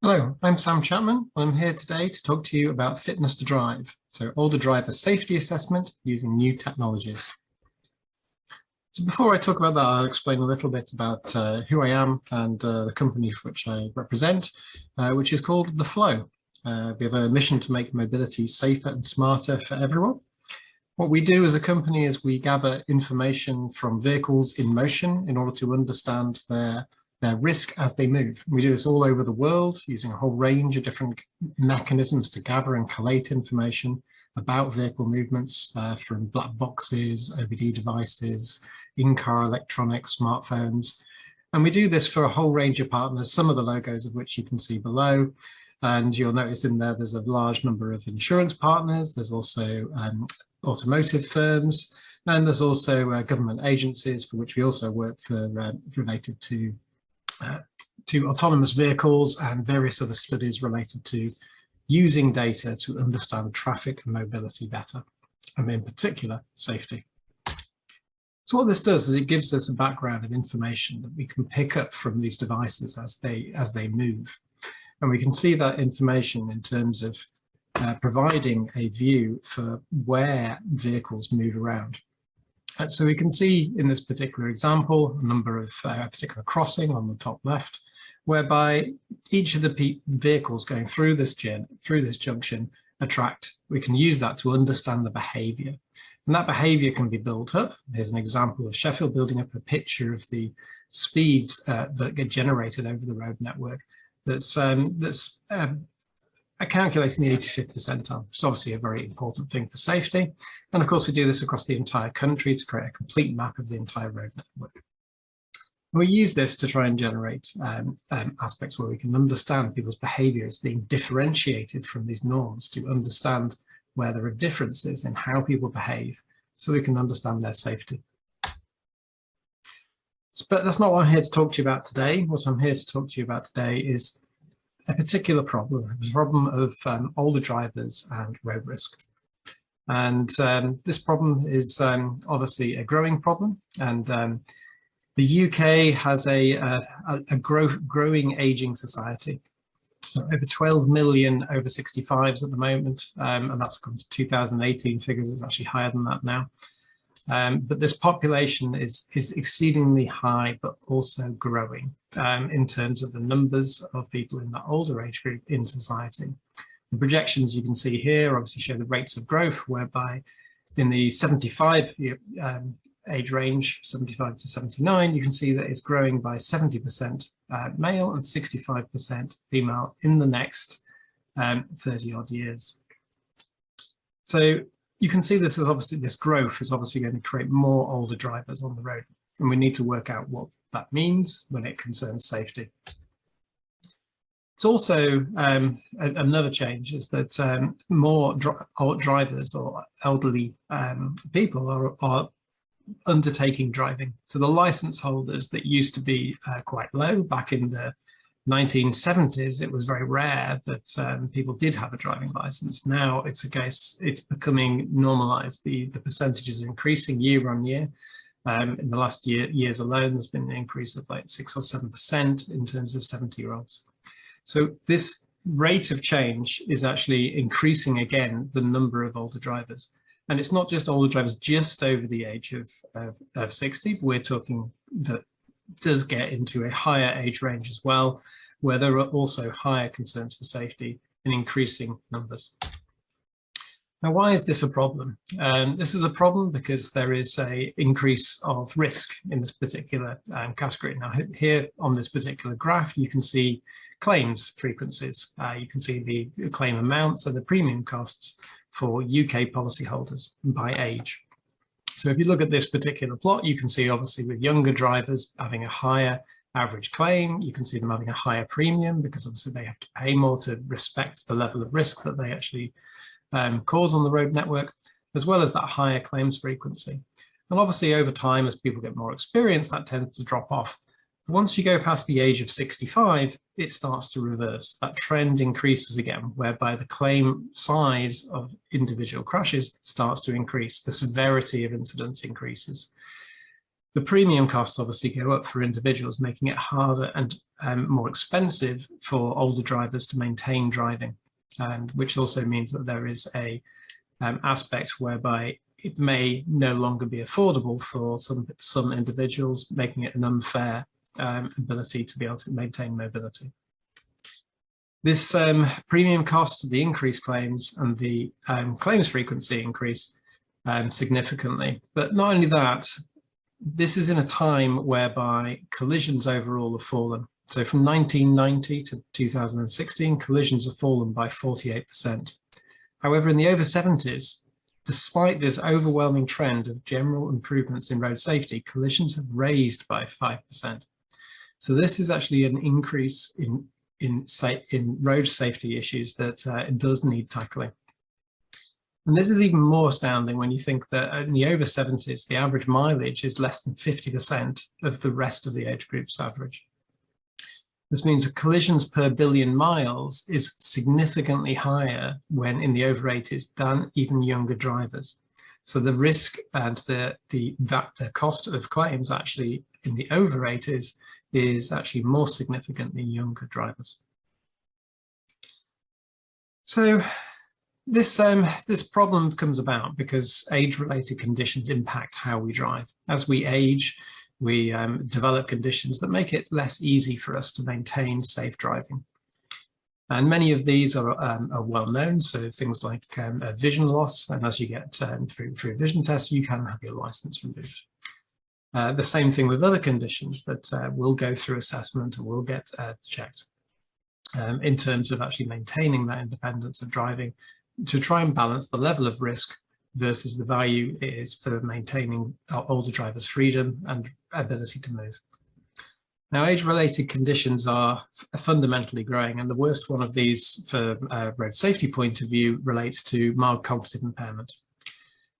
Hello, I'm Sam Chapman, and I'm here today to talk to you about fitness to drive, so older driver safety assessment using new technologies. So before I talk about that, I'll explain a little bit about who I am and the company for which I represent, which is called the Floow. We have a mission to make mobility safer and smarter for everyone. What we do as a company is we gather information from vehicles in motion in order to understand their risk as they move. We do this all over the world using a whole range of different mechanisms to gather and collate information about vehicle movements from black boxes, OBD devices, in-car electronics, smartphones. And we do this for a whole range of partners, some of the logos of which you can see below. And you'll notice in there's a large number of insurance partners. There's also automotive firms, and there's also government agencies for which we also work for related to autonomous vehicles and various other studies related to using data to understand traffic and mobility better, and in particular, safety. So what this does is it gives us a background of information that we can pick up from these devices as they move. And we can see that information in terms of providing a view for where vehicles move around. So we can see in this particular example a number of a particular crossing on the top left, whereby each of the vehicles going through this junction attract. We can use that to understand the behaviour, and that behaviour can be built up. Here's an example of Sheffield building up a picture of the speeds that get generated over the road network. That's calculating the 85th percentile, which is obviously a very important thing for safety. And of course, we do this across the entire country to create a complete map of the entire road network. We use this to try and generate aspects where we can understand people's behaviours being differentiated from these norms, to understand where there are differences in how people behave, so we can understand their safety. But that's not what I'm here to talk to you about today. What I'm here to talk to you about today is a particular problem, the problem of older drivers and road risk. And this problem is obviously a growing problem, and the UK has a growing ageing society. Over 12 million over 65s at the moment, and that's according to 2018 figures. It's actually higher than that now. But this population is exceedingly high, but also growing in terms of the numbers of people in that older age group in society. The projections you can see here obviously show the rates of growth, whereby in the 75 age range, 75 to 79, you can see that it's growing by 70% male and 65% female in the next 30 odd years. So you can see this growth is obviously going to create more older drivers on the road, and we need to work out what that means when it concerns safety. It's also another change is that more drivers or elderly people are undertaking driving. So the license holders that used to be quite low back in the 1970s, it was very rare that people did have a driving license. Now it's becoming normalized. The percentages are increasing year on year. In the last years alone, there's been an increase of like 6 or 7% in terms of 70-year-olds. So this rate of change is actually increasing again the number of older drivers. And it's not just older drivers just over the age of 60, but we're talking that does get into a higher age range as well, where there are also higher concerns for safety in increasing numbers. Now, why is this a problem? This is a problem because there is an increase of risk in this particular category. Now, here on this particular graph, you can see claims frequencies. You can see the claim amounts and the premium costs for UK policyholders by age. So if you look at this particular plot, you can see obviously with younger drivers having a higher average claim, you can see them having a higher premium because obviously they have to pay more to respect the level of risk that they actually cause on the road network, as well as that higher claims frequency. And obviously over time, as people get more experience, that tends to drop off. Once you go past the age of 65, it starts to reverse. That trend increases again, whereby the claim size of individual crashes starts to increase. The severity of incidents increases. The premium costs obviously go up for individuals, making it harder and more expensive for older drivers to maintain driving, which also means that there is a aspect whereby it may no longer be affordable for some individuals, making it an unfair ability to be able to maintain mobility. This premium cost, the increased claims and the claims frequency increase significantly. But not only that, this is in a time whereby collisions overall have fallen. So from 1990 to 2016, collisions have fallen by 48%. However, in the over 70s, despite this overwhelming trend of general improvements in road safety, collisions have raised by 5%. So this is actually an increase in road safety issues that it does need tackling. And this is even more astounding when you think that in the over 70s, the average mileage is less than 50% of the rest of the age group's average. This means that collisions per billion miles is significantly higher when in the over 80s than even younger drivers. So the risk and the cost of claims actually in the over 80s is actually more significant than younger drivers. So this problem comes about because age-related conditions impact how we drive. As we age, we develop conditions that make it less easy for us to maintain safe driving. And many of these are well known, so things like vision loss, and as you get through vision tests, you can have your license removed. The same thing with other conditions that will go through assessment and will get checked in terms of actually maintaining that independence of driving to try and balance the level of risk versus the value it is for maintaining older drivers' freedom and ability to move. Now, age-related conditions are fundamentally growing, and the worst one of these for a road safety point of view relates to mild cognitive impairment.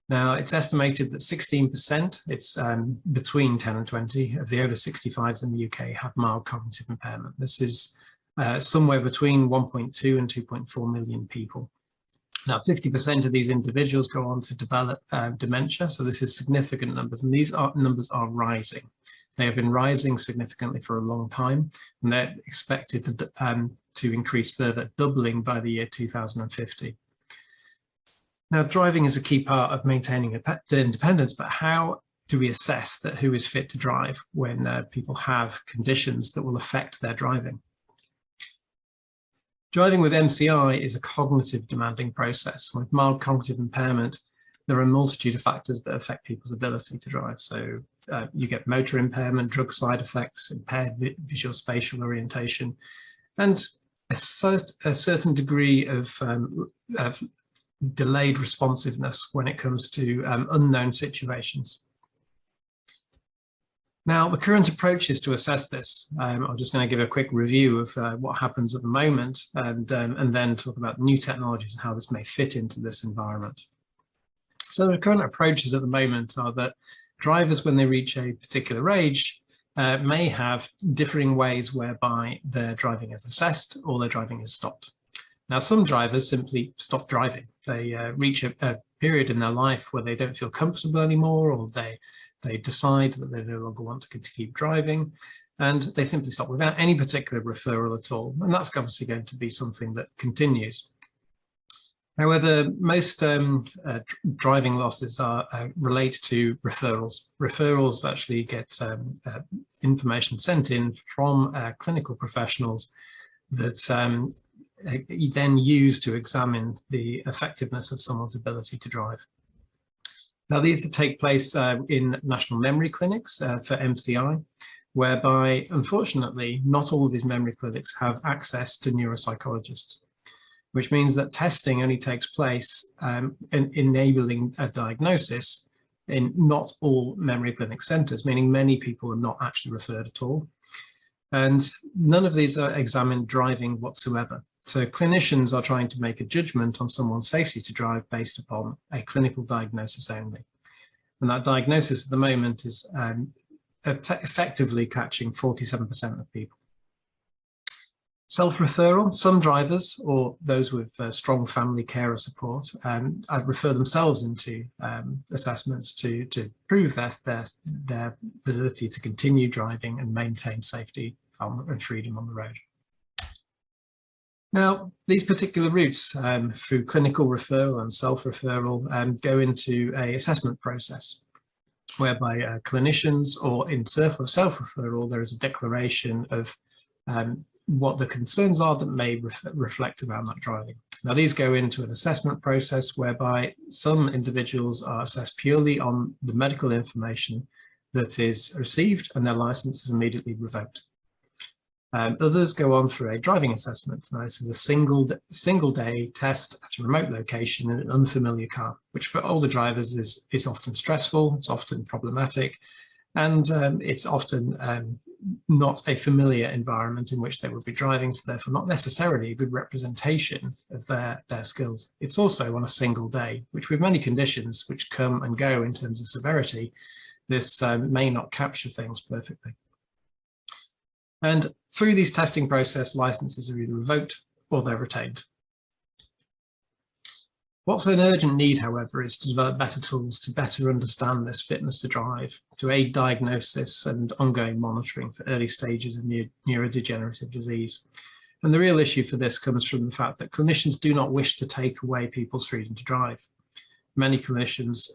Now, it's estimated that 16%, it's between 10 and 20, of the over 65s in the UK have mild cognitive impairment. This is somewhere between 1.2 and 2.4 million people. Now, 50% of these individuals go on to develop dementia, so this is significant numbers, and these numbers are rising. They have been rising significantly for a long time, and they're expected to increase further, doubling by the year 2050. Now, driving is a key part of maintaining independence, but how do we assess that who is fit to drive when people have conditions that will affect their driving? Driving with MCI is a cognitive demanding process. With mild cognitive impairment, there are a multitude of factors that affect people's ability to drive. So you get motor impairment, drug side effects, impaired visual spatial orientation, and a certain degree of delayed responsiveness when it comes to unknown situations. Now, the current approaches to assess this, I'm just going to give a quick review of what happens at the moment and then talk about new technologies and how this may fit into this environment. So the current approaches at the moment are that drivers, when they reach a particular age, may have differing ways whereby their driving is assessed or their driving is stopped. Now, some drivers simply stop driving. They reach a period in their life where they don't feel comfortable anymore, or they decide that they no longer want to keep driving, and they simply stop without any particular referral at all. And that's obviously going to be something that continues. However, most driving losses relate to referrals. Referrals actually get information sent in from clinical professionals that you then use to examine the effectiveness of someone's ability to drive. Now, these take place in national memory clinics for MCI, whereby, unfortunately, not all of these memory clinics have access to neuropsychologists, which means that testing only takes place enabling a diagnosis in not all memory clinic centres, meaning many people are not actually referred at all. And none of these are examined driving whatsoever. So clinicians are trying to make a judgment on someone's safety to drive based upon a clinical diagnosis only. And that diagnosis at the moment is effectively catching 47% of people. Self-referral, some drivers or those with strong family carer support refer themselves into assessments to prove their ability to continue driving and maintain safety and freedom on the road. Now, these particular routes through clinical referral and self-referral go into an assessment process whereby clinicians, or in self-referral, there is a declaration of what the concerns are that may reflect around that driving. Now, these go into an assessment process whereby some individuals are assessed purely on the medical information that is received and their license is immediately revoked. Others go on through a driving assessment. Now, this is a single day test at a remote location in an unfamiliar car, which for older drivers is often stressful, it's often problematic, and it's often not a familiar environment in which they would be driving, so therefore not necessarily a good representation of their skills. It's also on a single day, which with many conditions which come and go in terms of severity, this may not capture things perfectly. And through these testing process, licenses are either revoked or they're retained. What's an urgent need, however, is to develop better tools to better understand this fitness to drive, to aid diagnosis and ongoing monitoring for early stages of neurodegenerative disease. And the real issue for this comes from the fact that clinicians do not wish to take away people's freedom to drive. Many clinicians,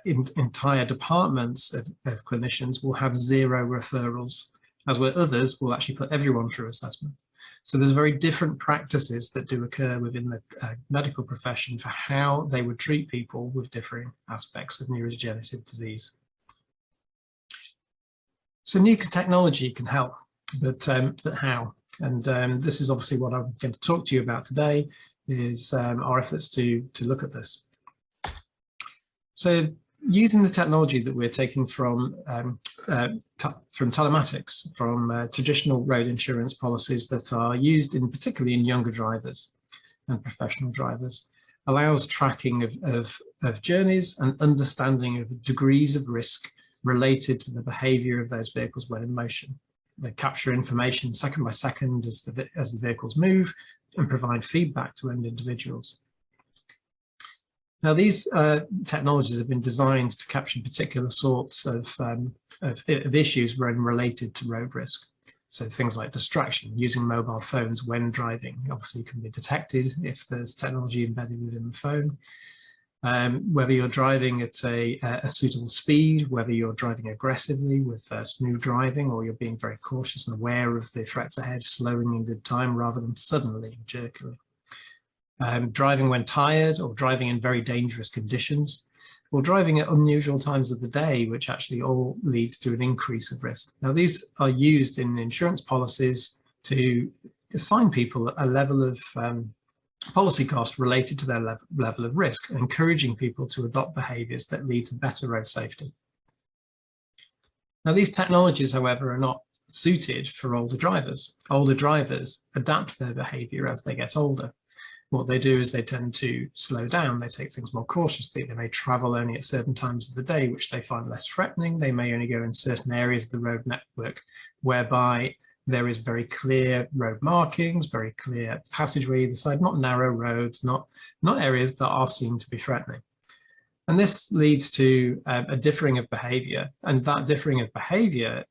entire departments of clinicians will have 0 referrals, as where others will actually put everyone through assessment. So there's very different practices that do occur within the medical profession for how they would treat people with differing aspects of neurodegenerative disease. So new technology can help, but how? And this is obviously what I'm going to talk to you about today, is our efforts to look at this. So using the technology that we're taking from telematics, from traditional road insurance policies that are used particularly in younger drivers and professional drivers, allows tracking of journeys and understanding of degrees of risk related to the behaviour of those vehicles when in motion. They capture information second by second as the vehicles move and provide feedback to end individuals. Now, these technologies have been designed to capture particular sorts of issues when related to road risk. So things like distraction, using mobile phones when driving, obviously can be detected if there's technology embedded within the phone. Whether you're driving at a suitable speed, whether you're driving aggressively with smooth driving, or you're being very cautious and aware of the threats ahead, slowing in good time rather than suddenly, jerkily. Driving when tired, or driving in very dangerous conditions, or driving at unusual times of the day, which actually all leads to an increase of risk. Now, these are used in insurance policies to assign people a level of policy cost related to their level of risk, encouraging people to adopt behaviours that lead to better road safety. Now, these technologies, however, are not suited for older drivers. Older drivers adapt their behaviour as they get older. What they do is they tend to slow down, they take things more cautiously, they may travel only at certain times of the day, which they find less threatening, they may only go in certain areas of the road network whereby there is very clear road markings, very clear passageway either side, not narrow roads, not areas that are seen to be threatening. And this leads to a differing of behaviour, and that differing of behaviour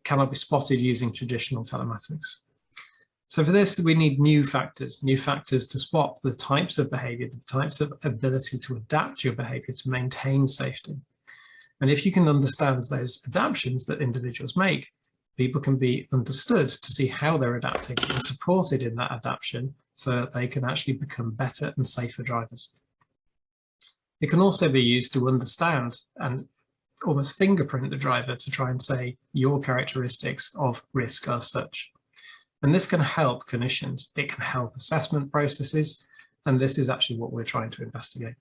cannot be spotted using traditional telematics. So for this, we need new factors to spot the types of behaviour, the types of ability to adapt your behaviour to maintain safety. And if you can understand those adaptations that individuals make, people can be understood to see how they're adapting and supported in that adaptation so that they can actually become better and safer drivers. It can also be used to understand and almost fingerprint the driver to try and say your characteristics of risk are such. And this can help clinicians, it can help assessment processes, and this is actually what we're trying to investigate.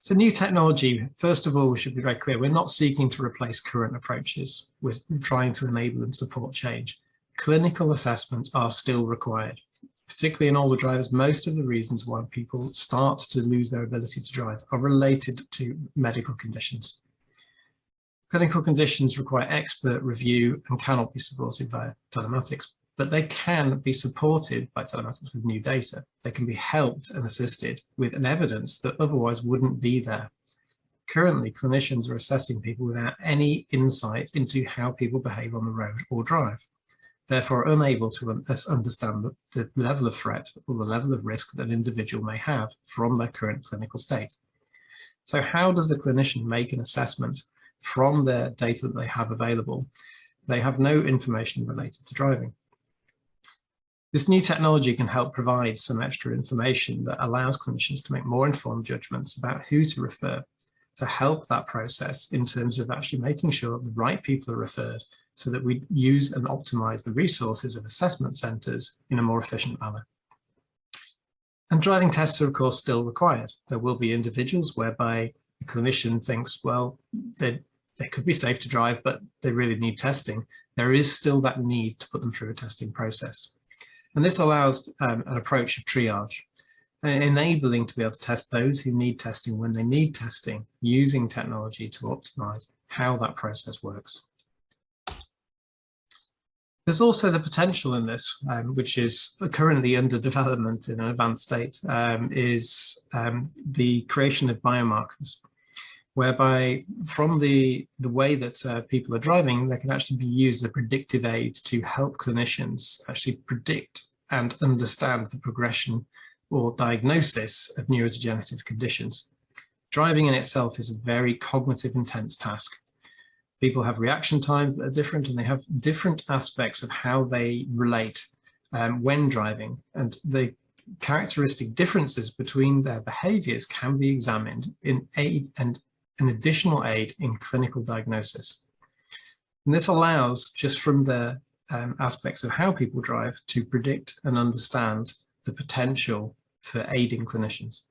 So new technology, first of all, we should be very clear, we're not seeking to replace current approaches, we're trying to enable and support change. Clinical assessments are still required, particularly in older drivers. Most of the reasons why people start to lose their ability to drive are related to medical conditions. Clinical conditions require expert review and cannot be supported via telematics. but they can be supported by telematics with new data. They can be helped and assisted with an evidence that otherwise wouldn't be there. Currently, clinicians are assessing people without any insight into how people behave on the road or drive, therefore unable to understand the level of threat or the level of risk that an individual may have from their current clinical state. So how does the clinician make an assessment from the data that they have available? They have no information related to driving. This new technology can help provide some extra information that allows clinicians to make more informed judgments about who to refer, to help that process in terms of actually making sure the right people are referred so that we use and optimize the resources of assessment centres in a more efficient manner. And driving tests are, of course, still required. There will be individuals whereby the clinician thinks, well, they could be safe to drive, but they really need testing. There is still that need to put them through a testing process. And this allows an approach of triage, enabling to be able to test those who need testing when they need testing, using technology to optimize how that process works. There's also the potential in this, which is currently under development in an advanced state, is the creation of biomarkers, whereby from the way that people are driving, they can actually be used as a predictive aid to help clinicians actually predict and understand the progression or diagnosis of neurodegenerative conditions. Driving in itself is a very cognitive intense task. People have reaction times that are different, and they have different aspects of how they relate when driving, and the characteristic differences between their behaviors can be examined in aid and an additional aid in clinical diagnosis. And this allows, just from the aspects of how people drive, to predict and understand the potential for aiding clinicians.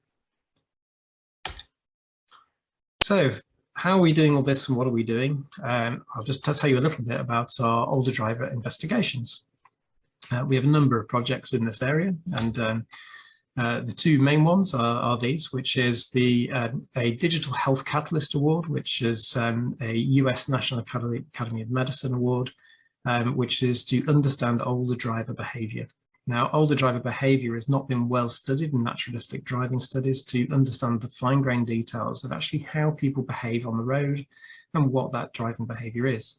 So how are we doing all this and what are we doing? I'll just tell you a little bit about our older driver investigations. We have a number of projects in this area, and the two main ones are these, which is a Digital Health Catalyst Award, which is a US National Academy of Medicine award, which is to understand older driver behavior. Now, older driver behavior has not been well studied in naturalistic driving studies to understand the fine-grained details of actually how people behave on the road and what that driving behavior is.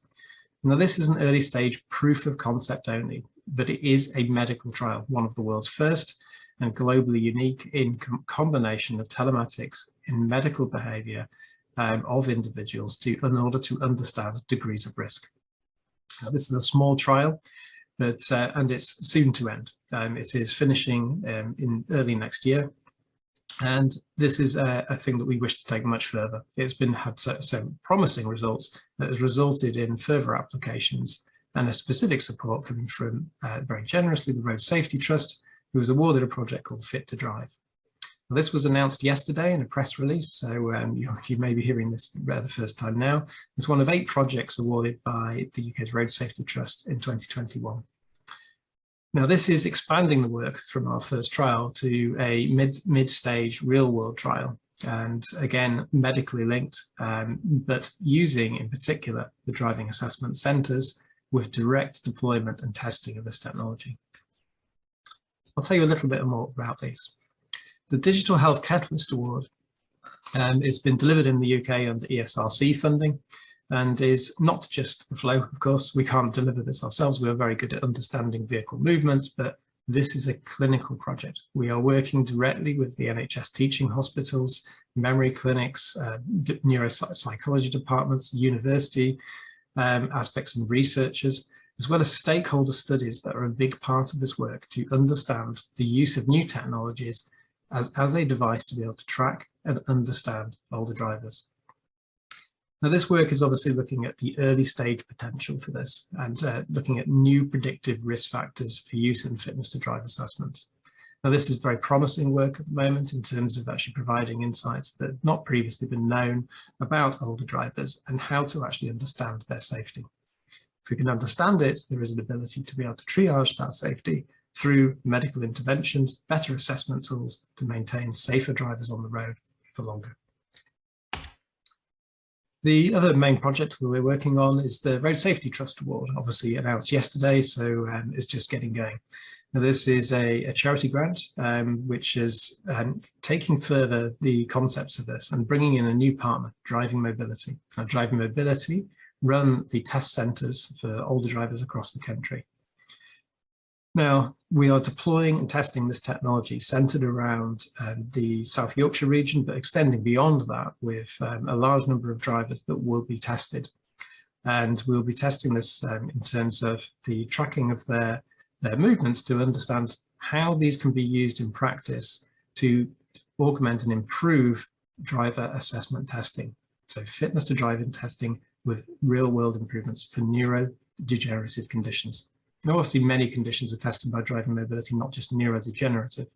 Now, this is an early stage proof of concept only, but it is a medical trial, one of the world's first and globally unique in combination of telematics in medical behavior of individuals in order to understand degrees of risk. Now, this is a small trial, but and it's soon to end. It is finishing in early next year, and this is a thing that we wish to take much further. It's had so promising results that has resulted in further applications and a specific support coming from, very generously, the Road Safety Trust, who was awarded a project called Fit to Drive. Now, this was announced yesterday in a press release, so you may be hearing this the first time now. It's one of 8 projects awarded by the UK's Road Safety Trust in 2021. Now, this is expanding the work from our first trial to a mid-stage real-world trial, and again, medically linked, but using in particular the driving assessment centres with direct deployment and testing of this technology. I'll tell you a little bit more about these. The Digital Health Catalyst Award has been delivered in the UK under ESRC funding, and is not just the Floow. Of course, we can't deliver this ourselves. We are very good at understanding vehicle movements, but this is a clinical project. We are working directly with the NHS teaching hospitals, memory clinics, neuropsychology departments, university aspects and researchers, as well as stakeholder studies that are a big part of this work to understand the use of new technologies as a device to be able to track and understand older drivers. Now, this work is obviously looking at the early stage potential for this and looking at new predictive risk factors for use in fitness to drive assessments. Now, this is very promising work at the moment in terms of actually providing insights that have not previously been known about older drivers and how to actually understand their safety. If we can understand it, there is an ability to be able to triage that safety through medical interventions, better assessment tools to maintain safer drivers on the road for longer. The other main project we're working on is the Road Safety Trust Award, obviously announced yesterday, so it's just getting going. Now, this is a charity grant which is taking further the concepts of this and bringing in a new partner, Driving Mobility. Now, Driving Mobility run the test centres for older drivers across the country. Now, we are deploying and testing this technology centred around the South Yorkshire region, but extending beyond that with a large number of drivers that will be tested. And we'll be testing this in terms of the tracking of their movements to understand how these can be used in practice to augment and improve driver assessment testing. So fitness to driving testing with real-world improvements for neurodegenerative conditions. Now, obviously, many conditions are tested by Driving Mobility, not just neurodegenerative.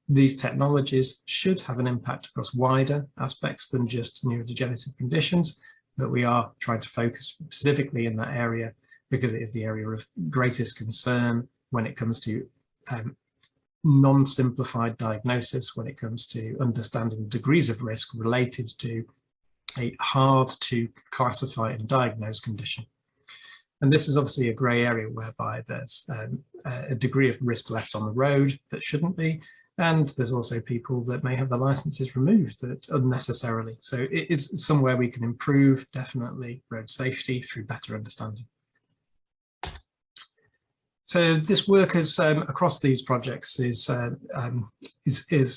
These technologies should have an impact across wider aspects than just neurodegenerative conditions, but we are trying to focus specifically in that area because it is the area of greatest concern when it comes to non-simplified diagnosis, when it comes to understanding degrees of risk related to a hard to classify and diagnose condition. And this is obviously a grey area whereby there's a degree of risk left on the road that shouldn't be, and there's also people that may have their licenses removed that unnecessarily. So it is somewhere we can improve, definitely, road safety through better understanding. So this work is, across these projects is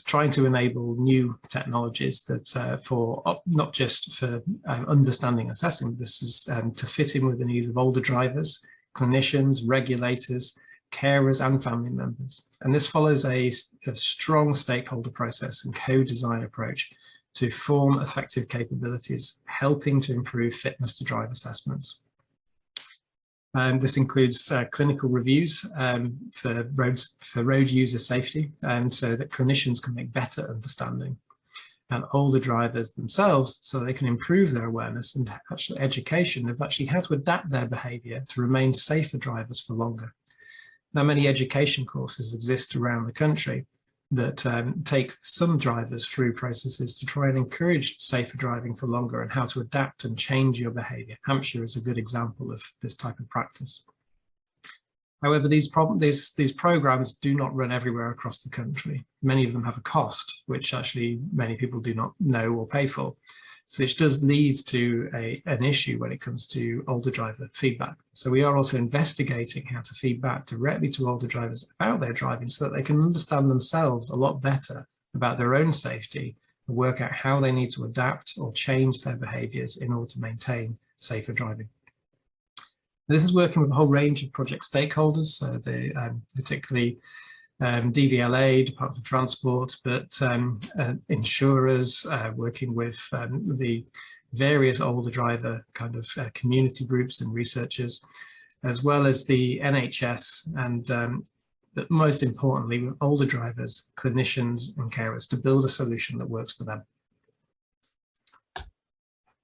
trying to enable new technologies that for not just for understanding, assessing. This is to fit in with the needs of older drivers, clinicians, regulators, carers, and family members. And this follows a strong stakeholder process and co-design approach to form effective capabilities, helping to improve fitness to drive assessments. This includes clinical reviews for road user safety, so that clinicians can make better understanding, and older drivers themselves so they can improve their awareness and actual education of actually how to adapt their behaviour to remain safer drivers for longer. Now, many education courses exist around the country that take some drivers through processes to try and encourage safer driving for longer and how to adapt and change your behaviour. Hampshire is a good example of this type of practice. However, these programs do not run everywhere across the country. Many of them have a cost, which actually many people do not know or pay for. So this does lead to an issue when it comes to older driver feedback. So we are also investigating how to feedback directly to older drivers about their driving so that they can understand themselves a lot better about their own safety and work out how they need to adapt or change their behaviours in order to maintain safer driving. This is working with a whole range of project stakeholders, particularly DVLA, Department of Transport, but insurers, working with the various older driver kind of community groups and researchers, as well as the NHS, and but most importantly, with older drivers, clinicians and carers to build a solution that works for them.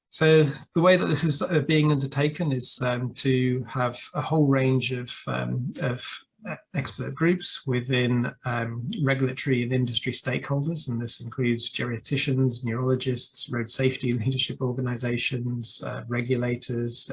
So the way that this is being undertaken is to have a whole range of expert groups within regulatory and industry stakeholders, and this includes geriatricians, neurologists, road safety leadership organisations, regulators,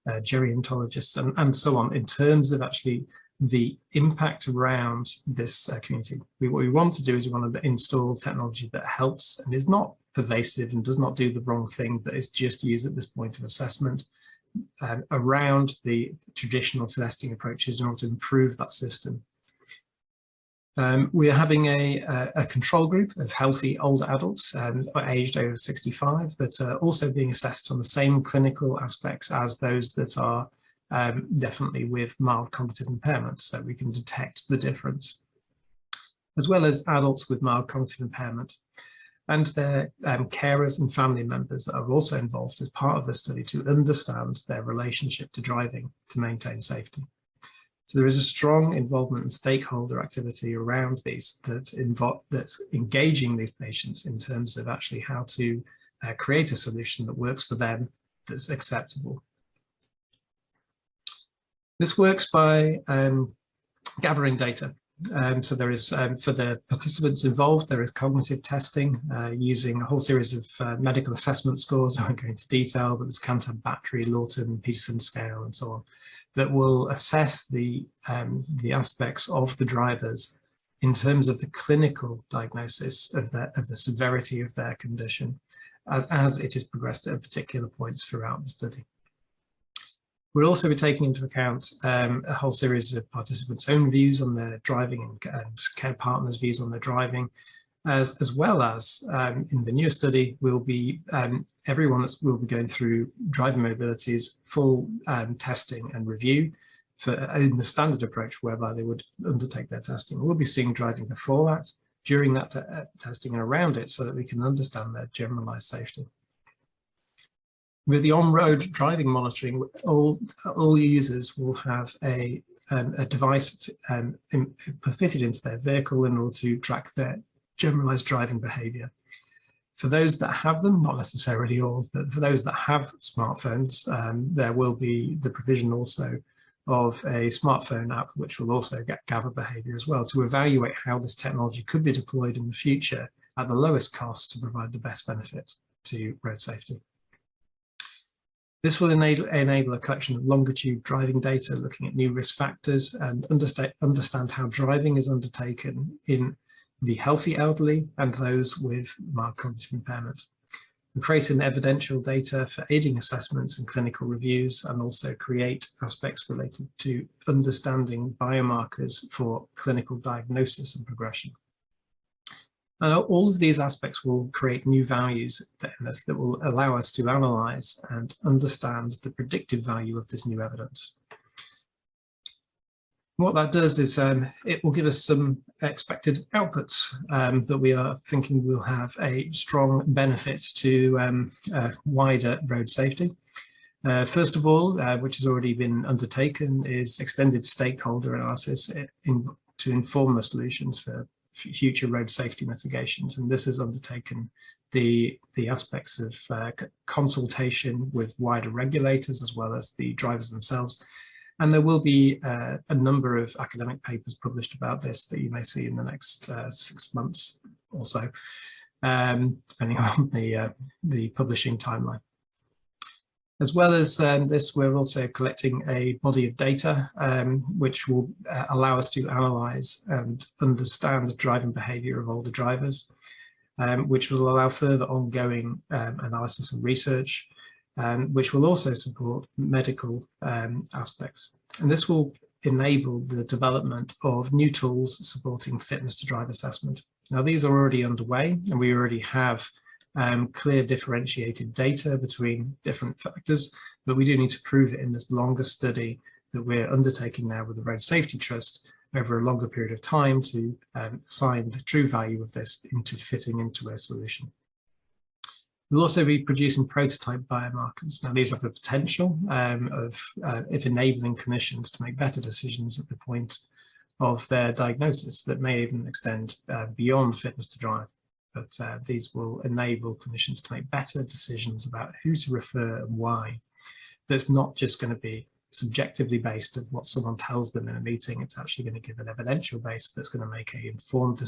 gerontologists, and so on, in terms of actually the impact around this community. What we want to do is we want to install technology that helps and is not pervasive and does not do the wrong thing, but is just used at this point of assessment around the traditional testing approaches in order to improve that system. We are having a control group of healthy older adults aged over 65 that are also being assessed on the same clinical aspects as those that are definitely with mild cognitive impairment, so we can detect the difference, as well as adults with mild cognitive impairment and their carers and family members that are also involved as part of the study to understand their relationship to driving to maintain safety. So there is a strong involvement and stakeholder activity around these that's engaging these patients in terms of actually how to create a solution that works for them, that's acceptable. This works by gathering data. So there is, for the participants involved, there is cognitive testing using a whole series of medical assessment scores. I won't go into detail, but there's Cantab Battery, Lawton, Peterson scale, and so on, that will assess the aspects of the drivers in terms of the clinical diagnosis of the severity of their condition as it has progressed at particular points throughout the study. We'll also be taking into account a whole series of participants' own views on their driving and care partners' views on their driving, as well as in the new study, will be everyone that will be going through driving mobility's full testing and review in the standard approach, whereby they would undertake their testing. We'll be seeing driving before that, during that testing, and around it, so that we can understand their generalized safety. With the on-road driving monitoring, all users will have a device fitted into their vehicle in order to track their generalized driving behavior. For those that have them, not necessarily all, but for those that have smartphones, there will be the provision also of a smartphone app, which will also gather behavior as well, to evaluate how this technology could be deployed in the future at the lowest cost to provide the best benefit to road safety. This will enable a collection of longitude driving data, looking at new risk factors, and understand how driving is undertaken in the healthy elderly and those with mild cognitive impairment. We create an evidential data for aiding assessments and clinical reviews, and also create aspects related to understanding biomarkers for clinical diagnosis and progression. And all of these aspects will create new values that will allow us to analyze and understand the predictive value of this new evidence. What that does is it will give us some expected outputs that we are thinking will have a strong benefit to wider road safety. First of all, which has already been undertaken, is extended stakeholder analysis to inform the solutions for future road safety mitigations, and this has undertaken the aspects of consultation with wider regulators as well as the drivers themselves. And there will be a number of academic papers published about this that you may see in the next 6 months or so, depending on the publishing timeline. As well as this, we're also collecting a body of data which will allow us to analyse and understand the driving behaviour of older drivers, which will allow further ongoing analysis and research, which will also support medical aspects. And this will enable the development of new tools supporting fitness to drive assessment. Now, these are already underway, and we already have clear differentiated data between different factors, but we do need to prove it in this longer study that we're undertaking now with the Road Safety Trust over a longer period of time to assign the true value of this into fitting into a solution. We'll also be producing prototype biomarkers. Now, these have the potential of enabling clinicians to make better decisions at the point of their diagnosis that may even extend beyond fitness to drive. But these will enable clinicians to make better decisions about who to refer and why. That's not just going to be subjectively based on what someone tells them in a meeting. It's actually going to give an evidential base that's going to make an informed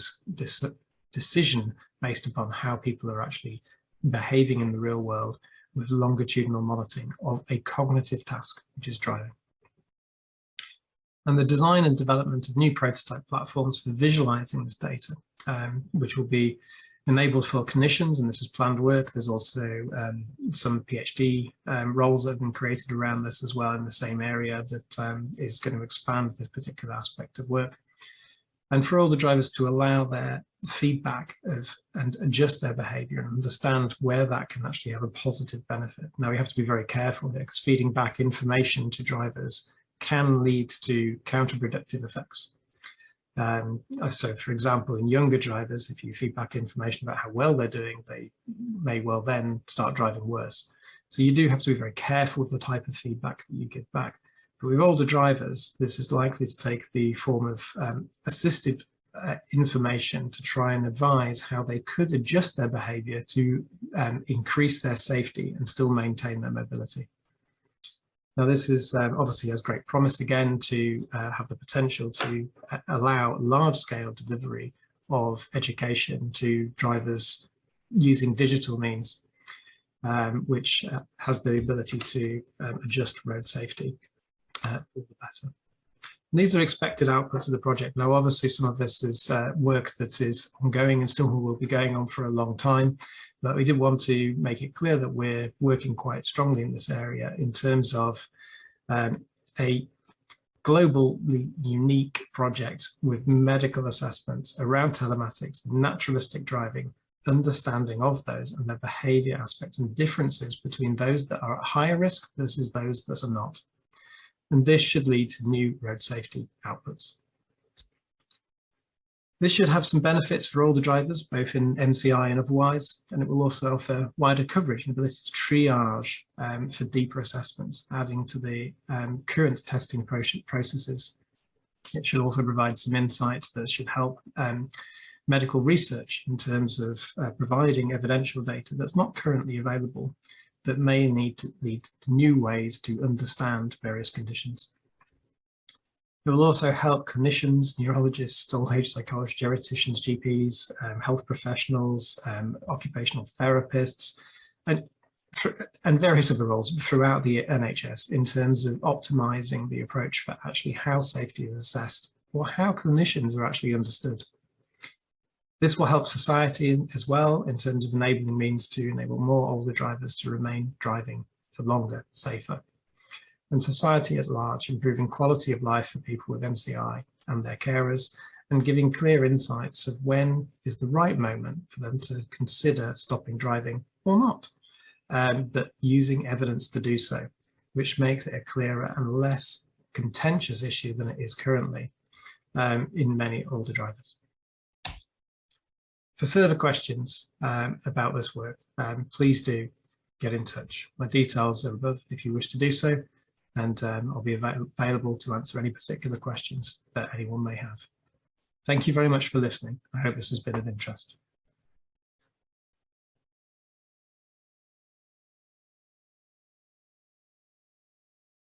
decision based upon how people are actually behaving in the real world with longitudinal monitoring of a cognitive task, which is driving. And the design and development of new prototype platforms for visualizing this data, which will be enabled for clinicians, and this is planned work. There's also some PhD roles that have been created around this as well in the same area that is going to expand this particular aspect of work. And for all the drivers to allow their feedback and adjust their behavior and understand where that can actually have a positive benefit. Now, we have to be very careful here because feeding back information to drivers can lead to counterproductive effects. So, for example, in younger drivers, if you feed back information about how well they're doing, they may well then start driving worse. So you do have to be very careful with the type of feedback that you give back. But with older drivers, this is likely to take the form of assisted information to try and advise how they could adjust their behavior to increase their safety and still maintain their mobility. Now, this is obviously has great promise again to have the potential to allow large-scale delivery of education to drivers using digital means, which has the ability to adjust road safety for the better. And these are expected outputs of the project. Now, obviously, some of this is work that is ongoing and still will be going on for a long time, but we did want to make it clear that we're working quite strongly in this area in terms of a globally unique project with medical assessments around telematics, naturalistic driving, understanding of those and their behavior aspects and differences between those that are at higher risk versus those that are not. And this should lead to new road safety outputs. This should have some benefits for older drivers, both in MCI and otherwise, and it will also offer wider coverage and ability to triage for deeper assessments, adding to the current testing processes. It should also provide some insights that should help medical research in terms of providing evidential data that's not currently available, that may need to lead to new ways to understand various conditions. It will also help clinicians, neurologists, old age psychologists, geriatricians, GPs, health professionals, occupational therapists, and various other roles throughout the NHS in terms of optimizing the approach for actually how safety is assessed or how clinicians are actually understood. This will help society as well in terms of enabling means to enable more older drivers to remain driving for longer, safer. And society at large, improving quality of life for people with MCI and their carers, and giving clear insights of when is the right moment for them to consider stopping driving or not, but using evidence to do so, which makes it a clearer and less contentious issue than it is currently in many older drivers. For further questions about this work, please do get in touch. My details are above if you wish to do so, and I'll be available to answer any particular questions that anyone may have. Thank you very much for listening. I hope this has been of interest.